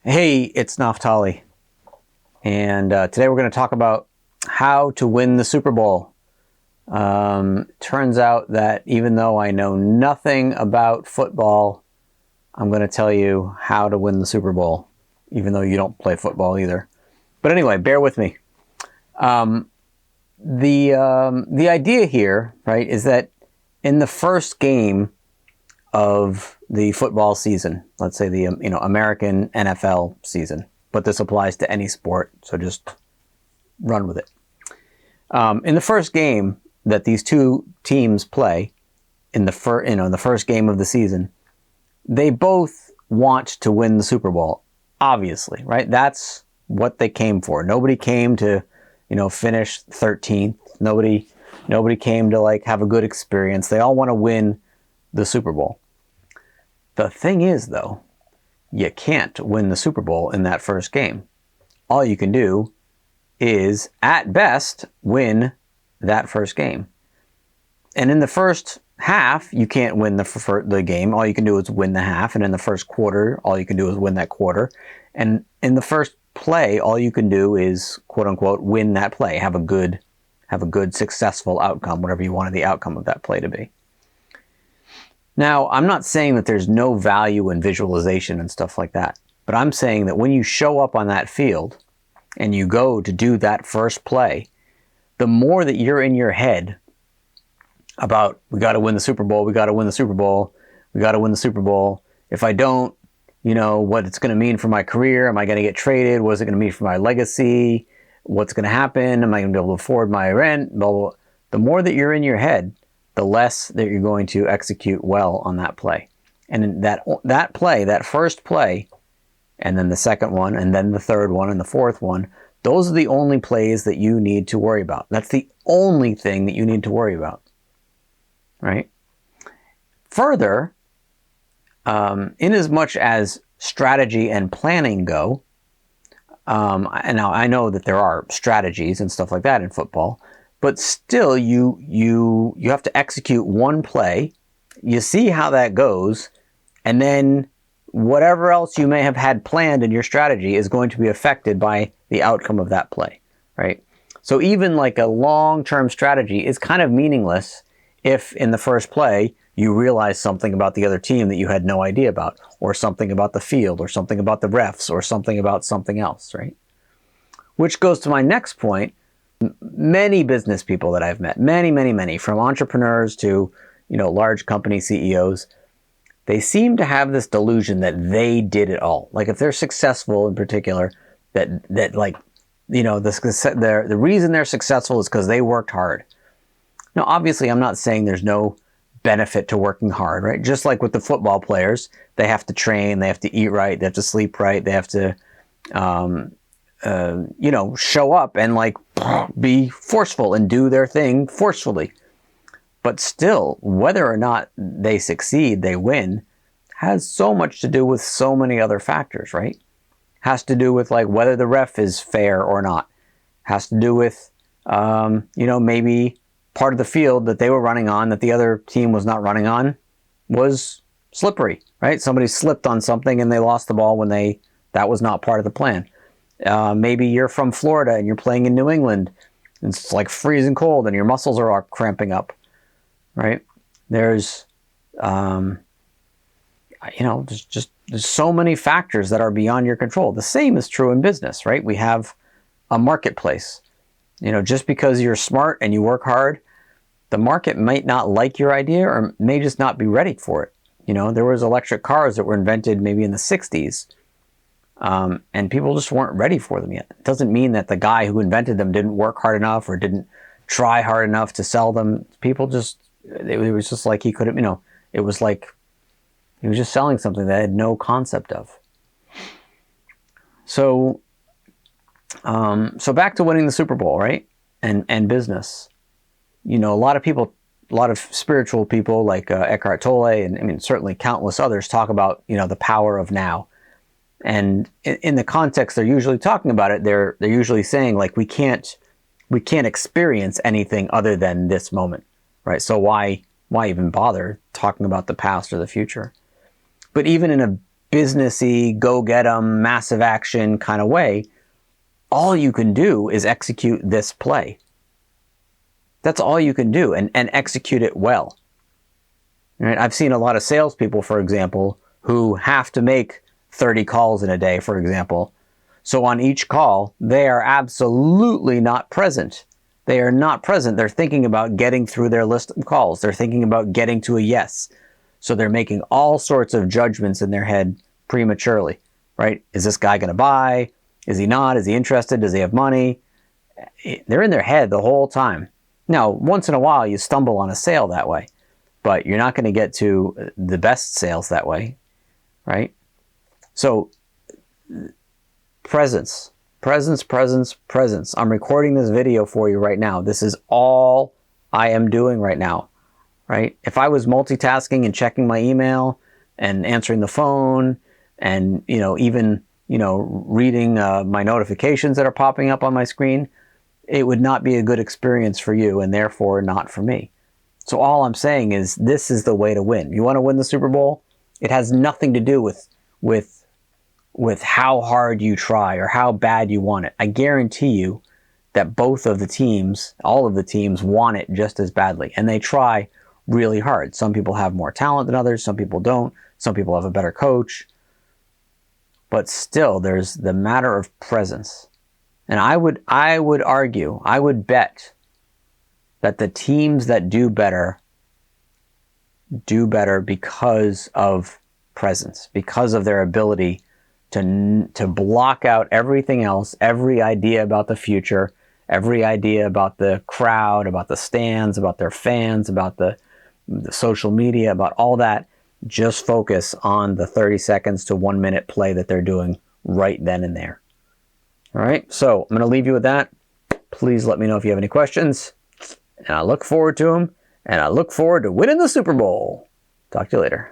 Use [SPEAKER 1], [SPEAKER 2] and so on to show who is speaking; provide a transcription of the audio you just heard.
[SPEAKER 1] Hey, it's Naftali, and today we're going to talk about how to win the Super Bowl. Turns out that even though I know nothing about football, I'm going to tell you how to win the Super Bowl, even though you don't play football either. But anyway, bear with me. The idea here, right, is that in the first game of the football season, let's say the American NFL season, but this applies to any sport, so just run with it. In the first game that these two teams play, in the first game of the season, they both want to win the Super Bowl. Obviously, right? That's what they came for. Nobody came to, finish 13th. Nobody came to have a good experience. They all want to win the Super Bowl. The thing is, though, you can't win the Super Bowl in that first game. All you can do is, at best, win that first game. And in the first half, you can't win the game. All you can do is win the half. And in the first quarter, all you can do is win that quarter. And in the first play, all you can do is, quote unquote, win that play. Have a good, successful outcome, whatever you wanted the outcome of that play to be. Now, I'm not saying that there's no value in visualization and stuff like that, but I'm saying that when you show up on that field and you go to do that first play, the more that you're in your head about, we got to win the Super Bowl, we got to win the Super Bowl, we got to win the Super Bowl. If I don't, what it's going to mean for my career, am I going to get traded? What is it going to mean for my legacy? What's going to happen? Am I going to be able to afford my rent? Blah, blah, blah. The more that you're in your head, the less that you're going to execute well on that play. And that play, that first play, and then the second one, and then the third one, and the fourth one, those are the only plays that you need to worry about. That's the only thing that you need to worry about, right? Further, in as much as strategy and planning go, and now I know that there are strategies and stuff like that in football, but still, you have to execute one play. You see how that goes, and then whatever else you may have had planned in your strategy is going to be affected by the outcome of that play, right? So even like a long-term strategy is kind of meaningless if in the first play you realize something about the other team that you had no idea about, or something about the field, or something about the refs, or something about something else, right? Which goes to my next point. Many business people that I've met, many, from entrepreneurs to, large company CEOs, they seem to have this delusion that they did it all. Like if they're successful in particular, the reason they're successful is because they worked hard. Now, obviously, I'm not saying there's no benefit to working hard, right? Just like with the football players, they have to train, they have to eat right, they have to sleep right, they have to, show up and be forceful and do their thing forcefully. But still, whether or not they succeed, they win, has so much to do with so many other factors, right? Has to do with whether the ref is fair or not. Has to do with, maybe part of the field that they were running on that the other team was not running on was slippery, right? Somebody slipped on something and they lost the ball when that was not part of the plan. Maybe you're from Florida and you're playing in New England. And it's freezing cold and your muscles are all cramping up, right? There's, there's so many factors that are beyond your control. The same is true in business, right? We have a marketplace. Just because you're smart and you work hard, the market might not like your idea or may just not be ready for it. There was electric cars that were invented maybe in the 60s. And people just weren't ready for them yet. It doesn't mean that the guy who invented them didn't work hard enough or didn't try hard enough to sell them. People just, it was just like he couldn't, it was like he was just selling something that had no concept of. So back to winning the Super Bowl, right? And business. A lot of people, a lot of spiritual people like Eckhart Tolle and certainly countless others talk about, the power of now. And in the context they're usually talking about it, they're usually saying we can't experience anything other than this moment, right? So why even bother talking about the past or the future? But even in a businessy, go get 'em, massive action kind of way, all you can do is execute this play. That's all you can do, and execute it well. Right? I've seen a lot of salespeople, for example, who have to make 30 calls in a day, for example. So on each call, they are absolutely not present. They are not present. They're thinking about getting through their list of calls. They're thinking about getting to a yes. So they're making all sorts of judgments in their head prematurely, right? Is this guy going to buy? Is he not? Is he interested? Does he have money? They're in their head the whole time. Now, once in a while, you stumble on a sale that way, but you're not going to get to the best sales that way, right? So presence. I'm recording this video for you right now. This is all I am doing right now, right? If I was multitasking and checking my email and answering the phone and, even, reading my notifications that are popping up on my screen, it would not be a good experience for you and therefore not for me. So all I'm saying is this is the way to win. You want to win the Super Bowl? It has nothing to do with how hard you try or how bad you want it. I guarantee you that both of the teams, all of the teams, want it just as badly, and they try really hard. Some people have more talent than others, some people don't, some people have a better coach, but still there's the matter of presence. And I would argue, I would bet that the teams that do better because of presence, because of their ability to block out everything else, every idea about the future, every idea about the crowd, about the stands, about their fans, about the social media, about all that. Just focus on the 30 seconds to 1 minute play that they're doing right then and there. All right, so I'm going to leave you with that. Please let me know if you have any questions, and I look forward to them, and I look forward to winning the Super Bowl. Talk to you later.